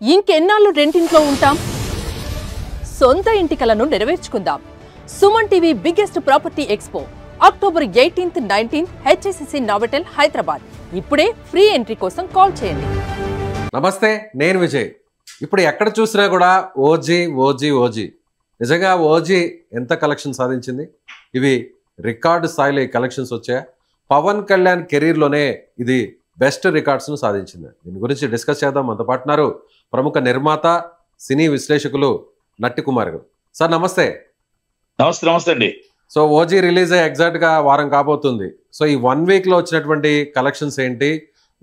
ఇంకెన్నాళ్ళు రెంటింట్లో ఉంటాం? సొంత ఇంటి కలను నెరవేర్చుకుందాం. Suman TV biggest property expo October 18th, 19th HSCC Novotel Hyderabad. ఇప్పుడే ఫ్రీ ఎంట్రీ కోసం కాల్ చేయండి. నమస్తే, నేను విజయ్. ఇప్పుడు ఎక్కడ చూసినా కూడా ఓజీ ఓజీ ఓజీ. నిజంగా ఓజీ ఎంత కలెక్షన్ సాధించింది? ఇవి రికార్డు స్థాయిలో ఈ కలెక్షన్స్ వచ్చాయా? పవన్ కళ్యాణ్ కెరీర్లోనే ఇది బెస్ట్ రికార్డ్స్ను సాధించింది. దీని గురించి డిస్కస్ చేద్దాం. మనతో పాటున్నారు ప్రముఖ నిర్మాత, సినీ విశ్లేషకులు నట్టి కుమార్ గారు. సార్ నమస్తే. నమస్తే అండి. సో ఓజీ రిలీజ్ అయ్యి ఎగ్జాక్ట్గా వారం కాబోతుంది. సో ఈ 1 వీక్లో వచ్చినటువంటి కలెక్షన్స్ ఏంటి?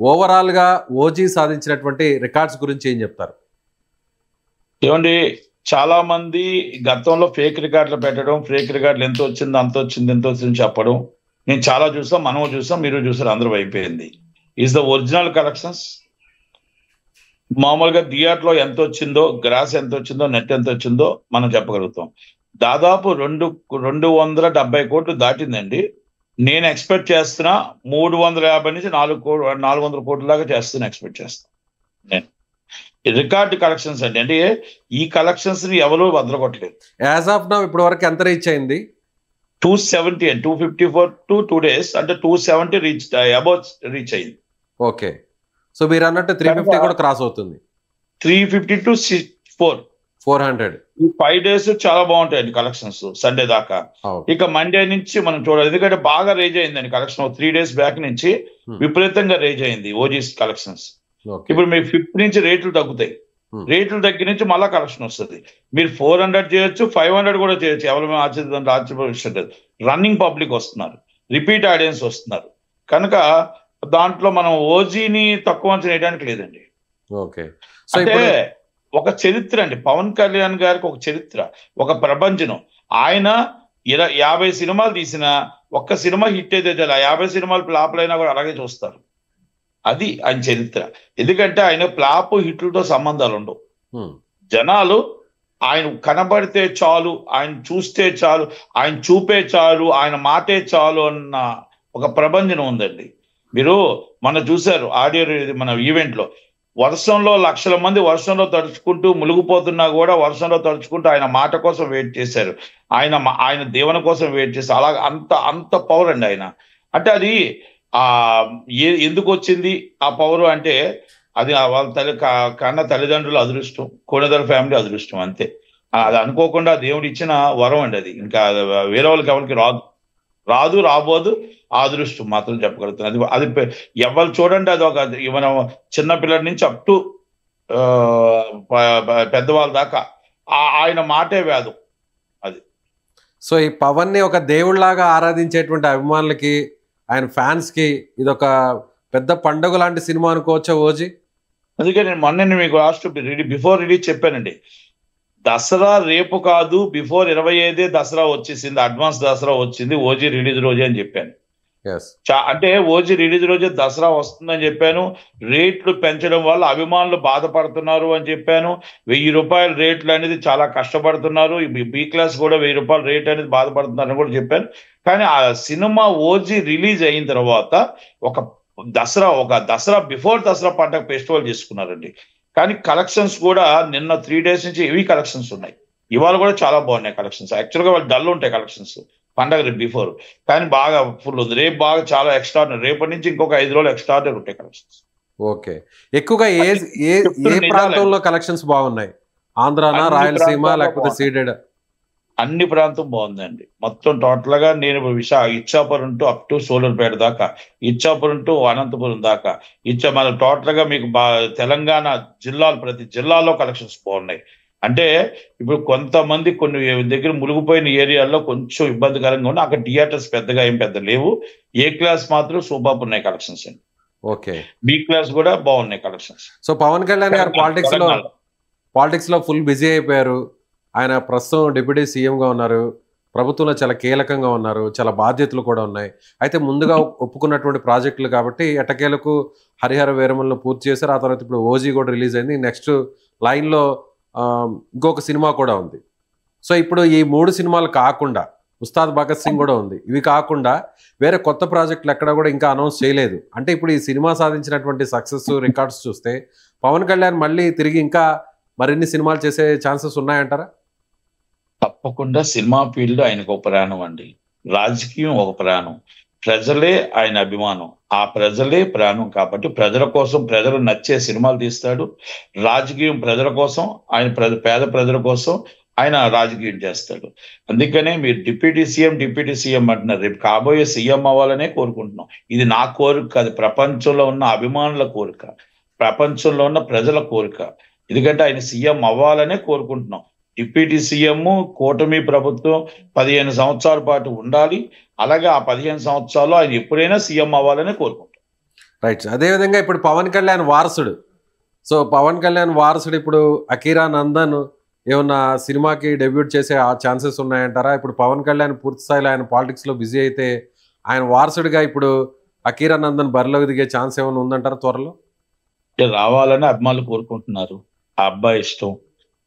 ఓవరాల్గా ఓజీ సాధించినటువంటి రికార్డ్స్ గురించి ఏం చెప్తారు? ఏమండి, చాలా మంది గతంలో ఫేక్ రికార్డులు పెట్టడం, ఫేక్ రికార్డులు ఎంత వచ్చింది అంత వచ్చింది ఎంత వచ్చింది చెప్పడం నేను చాలా చూసాం, మనం చూసాం, మీరు చూసారు, అందరూ అయిపోయింది. Is the original collections. మామూలుగా థియేటర్లో ఎంత వచ్చిందో, గ్రాస్ ఎంత వచ్చిందో, నెట్ ఎంత వచ్చిందో మనం చెప్పగలుగుతాం. దాదాపు 270 కోట్లు దాటిందండి. నేను ఎక్స్పెక్ట్ చేస్తున్నా 350 నుంచి 400 కోట్ల దాకా ఎక్స్పెక్ట్ చేస్తాను నేను. రికార్డ్ కలెక్షన్స్ అండి. అంటే ఈ కలెక్షన్స్ ని ఎవరు వదలగొట్టలేదు. యాజ్ ఆఫ్ నౌ ఇప్పటి వరకు ఎంత రీచ్ అయింది? 270 అండ్ 254 టు 2 days అంటే 270 రీచ్ అయింది. ఓకే. సో మీరు అన్నట్టు 350 కూడా క్రాస్ అవుతుంది. 350 to 400 ఈ 5 days చాలా బాగుంటాయండి కలెక్షన్స్ సండే దాకా. ఇక మండే నుంచి మనం చూడాలి, ఎందుకంటే బాగా రేజ్ అయిందండి కలెక్షన్. 3 days బ్యాక్ నుంచి విపరీతంగా రేజ్ అయింది ఓజీస్ కలెక్షన్స్. ఇప్పుడు మీకు 5th నుంచి రేట్లు తగ్గుతాయి. రేట్లు తగ్గి నుంచి మళ్ళా కలెక్షన్ వస్తుంది. మీరు 400 చేయొచ్చు, 500 కూడా చేయొచ్చు. ఎవరు ఆశ్చర్యపోలేదు. రన్నింగ్ పబ్లిక్ వస్తున్నారు, రిపీట్ ఆడియన్స్ వస్తున్నారు. కనుక దాంట్లో మనం ఓజీని తక్కువ అంచనా వేయడానికి లేదండి. ఓకే. అంటే ఒక చరిత్ర అండి పవన్ కళ్యాణ్ గారికి, ఒక చరిత్ర, ఒక ప్రపంచం. ఆయన 50 సినిమాలు తీసిన ఒక్క సినిమా హిట్ అయితే 50 సినిమాలు ఫ్లాప్లు అయినా కూడా అలాగే చూస్తారు. అది ఆయన చరిత్ర. ఎందుకంటే ఆయన ఫ్లాప్ హిట్లతో సంబంధాలు ఉండవు. జనాలు ఆయన కనబడితే చాలు, ఆయన చూస్తే చాలు, ఆయన చూపే చాలు, ఆయన మాటే చాలు అన్న ఒక ప్రపంచం ఉందండి. మీరు మన చూశారు ఆడియో మన ఈవెంట్ లో, వర్షంలో లక్షల మంది వర్షంలో తడుచుకుంటూ మునిగిపోతున్నా కూడా వర్షంలో తడుచుకుంటూ ఆయన మాట కోసం వెయిట్ చేశారు. ఆయన దేవుని కోసం వెయిట్ చేశారు. అలా అంత పవర్ అండి ఆయన. అంటే అది ఎందుకు వచ్చింది ఆ పవర్ అంటే అది వాళ్ళ కన్న తల్లిదండ్రుల అదృష్టం, కోనదల ఫ్యామిలీ అదృష్టం, అంతే. అది అనుకోకుండా దేవుడు ఇచ్చిన వరం అండి అది. ఇంకా వేరే వాళ్ళకి ఎవరికి రాబోదు. ఆ అదృష్టం మాత్రం చెప్పగలుగుతుంది. అది ఎవరు చూడండి, అది ఒక మనం చిన్నపిల్లల నుంచి అప్ టు పెద్దవాళ్ళ దాకా ఆయన మాటే వేదం అది. సో ఈ పవన్ ని ఒక దేవుళ్లాగా ఆరాధించేటువంటి అభిమానులకి, ఆయన ఫ్యాన్స్ కి ఇదొక పెద్ద పండుగ లాంటి సినిమా అనుకోవచ్చా ఓజీ? అందుకే నేను మొన్న మీకు బిఫోర్ రిలీజ్ చెప్పానండి, దసరా రేపు కాదు, బిఫోర్ 25 దసరా వచ్చేసింది, అడ్వాన్స్ దసరా వచ్చింది, ఓజీ రిలీజ్ రోజే అని చెప్పాను. అంటే ఓజీ రిలీజ్ రోజే దసరా వస్తుందని చెప్పాను. రేట్లు పెంచడం వల్ల అభిమానులు బాధపడుతున్నారు అని చెప్పాను. 1000 రూపాయల రేట్లు అనేది చాలా కష్టపడుతున్నారు. బి క్లాస్ కూడా 1000 రూపాయల రేట్ అనేది బాధపడుతున్నారు అని కూడా చెప్పాను. కానీ ఆ సినిమా ఓజీ రిలీజ్ అయిన తర్వాత ఒక దసరా బిఫోర్ దసరా పండుగ ఫెస్టివల్ చేసుకున్నారండి. కానీ కలెక్షన్స్ కూడా నిన్న 3 days నుంచి హెవీ కలెక్షన్స్ ఉన్నాయి. ఇవాళ కూడా చాలా బాగున్నాయి కలెక్షన్స్. యాక్చువల్గా వాళ్ళు డల్ ఉంటాయి కలెక్షన్స్ పండగ బిఫోర్, కానీ బాగా ఫుల్ ఉంది. రేపు బాగా చాలా ఎక్స్ట్రాడినరీ, రేపటి నుంచి ఇంకొక 5 రోజులు ఎక్స్ట్రాడినరీ ఉంటాయి కలెక్షన్స్. ఓకే. ఎక్కువగా ఏ ప్రాంతంలో కలెక్షన్స్ బాగున్నాయి? ఆంధ్రానా, రాయలసీమ, లేకపోతే సీడెడ్? అన్ని ప్రాంతం బాగుందండి. మొత్తం టోటల్ గా నేను Ichchapuram to up to Sullurpeta దాకా, ఇచ్చాపురం టు అనంతపురం దాకా, మన టోటల్ గా మీకు తెలంగాణ జిల్లాలు, ప్రతి జిల్లాలో కలెక్షన్స్ బాగున్నాయి. అంటే ఇప్పుడు కొంతమంది కొన్ని దగ్గర మునిగిపోయిన ఏరియాల్లో కొంచెం ఇబ్బందికరంగా ఉన్నాయి. అక్కడ థియేటర్స్ పెద్దగా ఏం లేవు. ఏ క్లాస్ మాత్రం సూపర్ ఉన్నాయి కలెక్షన్స్ అండి. ఓకే. బి క్లాస్ కూడా బాగున్నాయి కలెక్షన్స్. సో పవన్ కళ్యాణ్ గారు పాలిటిక్స్ లో ఫుల్ బిజీ అయిపోయారు. ఆయన ప్రస్తుతం డిప్యూటీ సీఎంగా ఉన్నారు, ప్రభుత్వంలో చాలా కీలకంగా ఉన్నారు, చాలా బాధ్యతలు కూడా ఉన్నాయి. అయితే ముందుగా ఒప్పుకున్నటువంటి ప్రాజెక్టులు కాబట్టి ఎట్టకేలకు హరిహర వీరమలను పూర్తి చేశారు. ఆ తర్వాత ఇప్పుడు ఓజీ కూడా రిలీజ్ అయింది. నెక్స్ట్ లైన్లో ఇంకొక సినిమా కూడా ఉంది. సో ఇప్పుడు ఈ 3 సినిమాలు కాకుండా ఉస్తాద్ భగత్ సింగ్ కూడా ఉంది. ఇవి కాకుండా వేరే కొత్త ప్రాజెక్టులు ఎక్కడ కూడా ఇంకా అనౌన్స్ చేయలేదు. అంటే ఇప్పుడు ఈ సినిమా సాధించినటువంటి సక్సెస్ రికార్డ్స్ చూస్తే పవన్ కళ్యాణ్ మళ్ళీ తిరిగి ఇంకా మరిన్ని సినిమాలు చేసే ఛాన్సెస్ ఉన్నాయంటారా? తప్పకుండా సినిమా ఫీల్డ్ ఆయనకు ఒక ప్రాణం అండి, రాజకీయం ఒక ప్రాణం, ప్రజలే ఆయన అభిమానం, ఆ ప్రజలే ప్రాణం. కాబట్టి ప్రజల కోసం, ప్రజలు నచ్చే సినిమాలు తీస్తాడు. రాజకీయం ప్రజల కోసం, ఆయన పేద ప్రజల కోసం ఆయన రాజకీయం చేస్తాడు. అందుకనే మీరు డిప్యూటీ సీఎం అంటున్నారు. రేపు కాబోయే సీఎం అవ్వాలనే కోరుకుంటున్నాం. ఇది నా కోరిక కాదు, ప్రపంచంలో ఉన్న అభిమానుల కోరిక, ప్రపంచంలో ఉన్న ప్రజల కోరిక. ఎందుకంటే ఆయన సీఎం అవ్వాలనే కోరుకుంటున్నాం. డిప్యూటీ సీఎం కూటమి ప్రభుత్వం 15 సంవత్సరాల పాటు ఉండాలి. అలాగే ఆ 15 సంవత్సరాల్లో ఆయన ఎప్పుడైనా సీఎం అవ్వాలనే కోరుకుంటాం. రైట్. అదేవిధంగా ఇప్పుడు పవన్ కళ్యాణ్ వారసుడు, సో పవన్ కళ్యాణ్ వారసుడు ఇప్పుడు అకీరా నందన్ ఏమన్నా సినిమాకి డెబ్యూట్ చేసే ఆ ఛాన్సెస్ ఉన్నాయంటారా? ఇప్పుడు పవన్ కళ్యాణ్ పూర్తి స్థాయిలో ఆయన పాలిటిక్స్లో బిజీ అయితే ఆయన వారసుడిగా ఇప్పుడు అకీరా నందన్ బరిలోకి దిగే ఛాన్స్ ఏమైనా ఉందంటారా త్వరలో? రావాలని అభిమానులు కోరుకుంటున్నారు. ఆ అబ్బాయి ఇష్టం.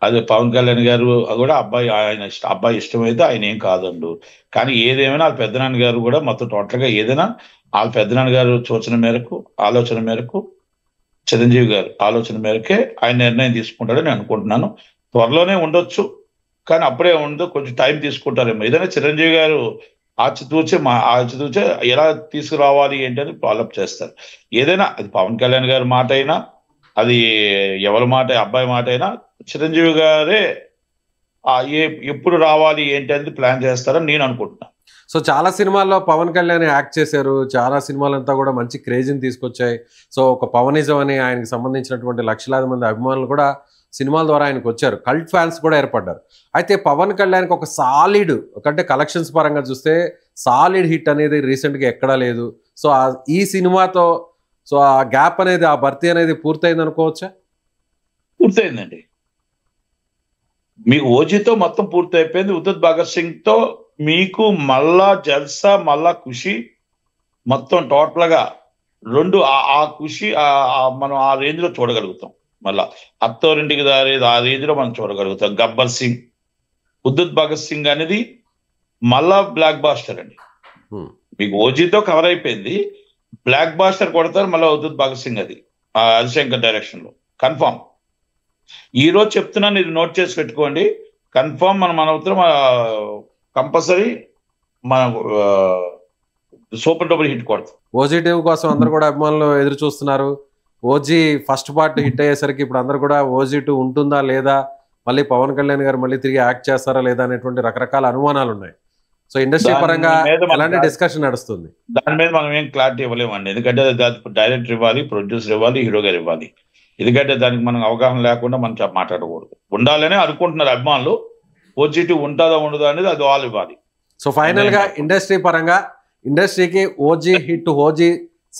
అదే పవన్ కళ్యాణ్ గారు కూడా ఆయన ఇష్టం, అబ్బాయి ఇష్టం అయితే ఆయన ఏం కాదండు. కానీ ఏదేమైనా వాళ్ళ పెద్దనాన్న గారు కూడా మొత్తం టోటల్గా ఏదైనా వాళ్ళ పెద్దనాన్న గారు సూచన మేరకు, ఆలోచన మేరకు, చిరంజీవి గారు ఆలోచన మేరకే ఆయన నిర్ణయం తీసుకుంటాడని అనుకుంటున్నాను. త్వరలోనే ఉండొచ్చు, కానీ అప్పుడే ఉండదు, కొంచెం టైం తీసుకుంటారేమో. ఏదైనా చిరంజీవి గారు ఆచితూచే ఎలా తీసుకురావాలి ఏంటని ఫాలోఅప్ చేస్తారు. ఏదైనా అది పవన్ కళ్యాణ్ గారి మాట అయినా, అది ఎవరి మాట, అబ్బాయి మాట అయినా, చిరంజీవి గారే ఎప్పుడు రావాలి ఏంటి అనేది ప్లాన్ చేస్తారని నేను అనుకుంటున్నాను. సో చాలా సినిమాల్లో పవన్ కళ్యాణ్ యాక్ట్ చేశారు, చాలా సినిమాలంతా కూడా మంచి క్రేజ్ని తీసుకొచ్చాయి. సో ఒక పవనిజం అని ఆయనకి సంబంధించినటువంటి లక్షలాది మంది అభిమానులు కూడా సినిమాల ద్వారా ఆయనకు వచ్చారు, కల్ట్ ఫ్యాన్స్ కూడా ఏర్పడ్డారు. అయితే పవన్ కళ్యాణ్కి ఒక సాలిడ్, అంటే కలెక్షన్స్ పరంగా చూస్తే సాలిడ్ హిట్ అనేది రీసెంట్గా ఎక్కడా లేదు. సో ఈ సినిమాతో సో ఆ గ్యాప్ అనేది, ఆ భర్తీ అనేది పూర్తయింది అనుకోవచ్చా? పూర్తయిందండి. మీకు ఓజీతో మొత్తం పూర్తి అయిపోయింది. ఉదిత్ భగత్ సింగ్ తో మీకు మళ్ళా జల్సా, మళ్ళా ఖుషి, మొత్తం టోటల్ గా రెండు ఆ ఖుషి మనం ఆ రేంజ్ లో చూడగలుగుతాం. మళ్ళా అత్తోరింటికి దారి ఆ రేంజ్ లో మనం చూడగలుగుతాం. గబ్బర్ సింగ్, ఉదిత్ భగత్ సింగ్ అనేది మళ్ళా బ్లాక్ బాస్టర్ అండి. మీకు ఓజీతో కవర్ అయిపోయింది, బ్లాక్ బాస్టర్ కొడతారు మళ్ళీ ఉదిత్ భగత్ సింగ్. అది హరిశంకర్ డైరెక్షన్ లో కన్ఫామ్. ఈ రోజు చెప్తున్నాను, ఇది నోట్ చేసి పెట్టుకోండి. కన్ఫామ్ మన ఉత్తరం కంపల్సరీ మన సూపర్ డబుల్ హిట్ కొడతాం. ఓజీ 2 కోసం అందరు కూడా అభిమానులు ఎదురు చూస్తున్నారు. ఓజీ ఫస్ట్ పార్ట్ హిట్ అయ్యేసరికి ఇప్పుడు అందరు కూడా ఓజీ 2 ఉంటుందా లేదా, మళ్ళీ పవన్ కళ్యాణ్ గారు మళ్ళీ తిరిగి యాక్ట్ చేస్తారా లేదా అనేటువంటి రకరకాల అనుమానాలు ఉన్నాయి. సో ఇండస్ట్రీ పరంగా ఎలాంటి డిస్కషన్ నడుస్తుంది? దాని మీద మనం ఏం క్లారిటీ ఇవ్వలేమండి. ఎందుకంటే డైరెక్టర్ ఇవ్వాలి, ప్రొడ్యూసర్ ఇవ్వాలి, హీరో గారు ఇవ్వాలి. ఎందుకంటే దానికి మనం అవగాహన లేకుండా మనం మాట్లాడకూడదు. ఉండాలనే అనుకుంటున్నారు అభిమానులు. ఓజీ 2 ఉంటుందా ఉండదా అనేది అది వాళ్ళు ఇవ్వాలి. సో ఫైనల్ గా ఇండస్ట్రీ పరంగా ఇండస్ట్రీకి OG hit, OG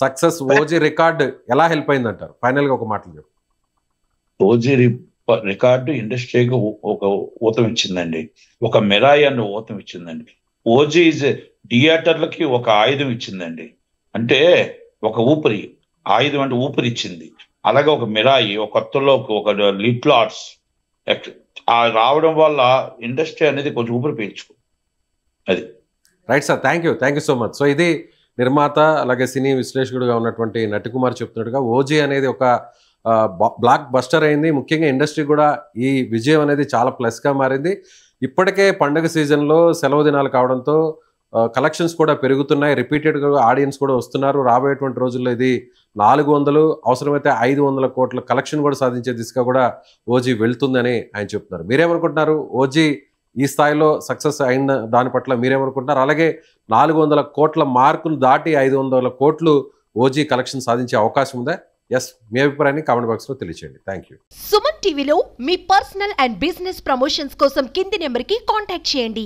success, OG record ఎలా హెల్ప్ అయింది అంటారు? ఫైనల్ గా ఒక మాటలు చెప్పు. ఓజీ రికార్డు ఇండస్ట్రీకి ఒక ఊతం ఇచ్చిందండి, ఒక మిరాయి అన్న ఊతం ఇచ్చిందండి. ఓజీ థియేటర్లకి ఒక ఆయుధం ఇచ్చిందండి. అంటే ఒక ఊపిరి, ఆయుధం అంటే ఊపిరి ఇచ్చింది. అలాగే ఒక మిరాయి, ఒక కొత్తలో ఒక లిటిల్ ఆర్ట్స్ రావడం వల్ల ఇండస్ట్రీ అనేది కొంచెం ఊపిరి పీల్చుకో. అది right sir, thank you so much. So ఇది నిర్మాత అలాగే సినీ విశ్లేషకుడిగా ఉన్నటువంటి నటికుమార్ చెప్తున్నట్టుగా ఓజీ అనేది ఒక బ్లాక్ బస్టర్ అయింది. ముఖ్యంగా ఇండస్ట్రీ కూడా ఈ విజయం అనేది చాలా ప్లస్గా మారింది. ఇప్పటికే పండుగ సీజన్లో సెలవు దినాలు కావడంతో కలెక్షన్స్ కూడా పెరుగుతున్నాయి, రిపీటెడ్గా ఆడియన్స్ కూడా వస్తున్నారు. రాబోయేటువంటి రోజుల్లో ఇది 400 అవసరమైతే 500 కోట్ల కలెక్షన్ కూడా సాధించే దిశగా కూడా ఓజీ వెళ్తుందని ఆయన చెప్తున్నారు. మీరేమనుకుంటున్నారు? ఓజీ ఈ స్థాయిలో సక్సెస్ అయిన దాని పట్ల మీరేమనుకుంటున్నారు? అలాగే 400 కోట్ల మార్కును దాటి 500 కోట్లు ఓజీ కలెక్షన్ సాధించే అవకాశం ఉందా? ఎస్, మీ అభిప్రాయాన్ని కామెంట్ బాక్స్లో తెలియచేయండి. Thank you. సుమన్ టీవీలో మీ పర్సనల్ అండ్ బిజినెస్ ప్రమోషన్స్ కోసం కింది నెంబర్కి కాంటాక్ట్ చేయండి.